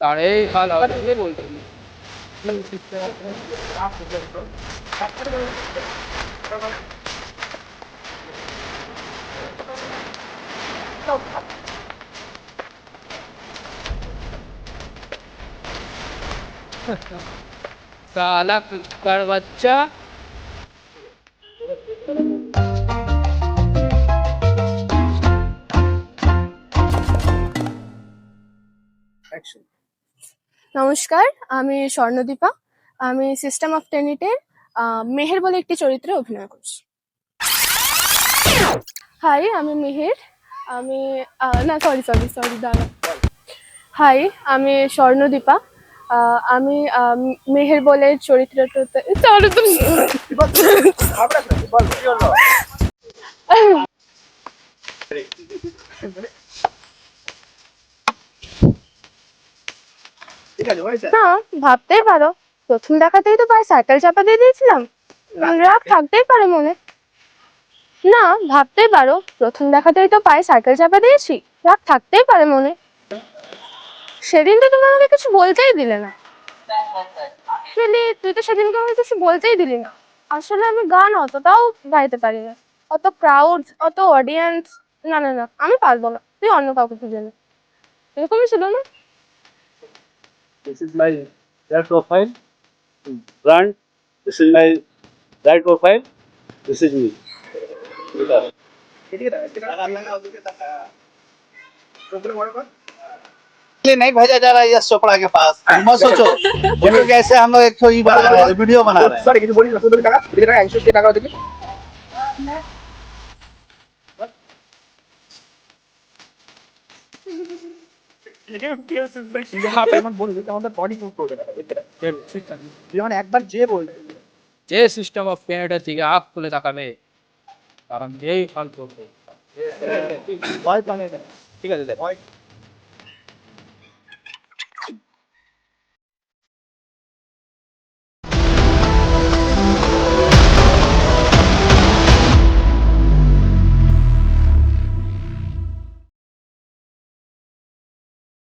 তারে ভালো হবে বলতে साला कुत्तर बच्चा নমস্কার, আমি স্বর্ণদীপা। আমি সিস্টেম অফ টেনিটের মেহের বলে একটি চরিত্রে অভিনয় করছি। হাই, আমি মেহের। আমি না সরি সরি সরি দাঁড়া। হাই, আমি স্বর্ণদীপা। আমি মেহের বলে চরিত্রটাতে না, ভাবতেই পারো প্রথম দেখাতেই তো পায়ে সাইকেল চাপা দিয়ে দিয়েছিলাম। রাগ থাকতেই পারে মনে। না, ভাবতেই পারো প্রথম দেখাতেই তো পায়ে সাইকেল চাপা দিয়েছি। রাগ থাকতেই পারে মনে। সেদিন তো তুমি আমাকে কিছু বলতেই দিলে না। অ্যাকচুয়ালি তুই তো সেদিনকে আমাকে কিছু বলতেই দিলি না। আসলে আমি গান অতটাও গাইতে পারি না। অত ক্রাউড, অত অডিয়েন্স, না না না, আমি পারবো না। তুই অন্য কাউকে খুঁজে নে। এরকমই ছিল না? This is my right profile, front. This is my right profile. This is me. इसलिए नहीं भेजा जा रहा है यश चोपड़ा के पास। मत सोचो बोलो कि ऐसे हम लोग एक वीडियो बना रहे हैं। সরি কিছু বলিস না, শুধু টাকা দিদি টাকা 180 টাকা দিবি। তুই একবার যে বলবি যে সিস্টেম অফ পেমেন্টের দিকে আপ খুলে তাকাবে কারণ এই ফালতু ভয় পাবে না। ঠিক আছে দেখ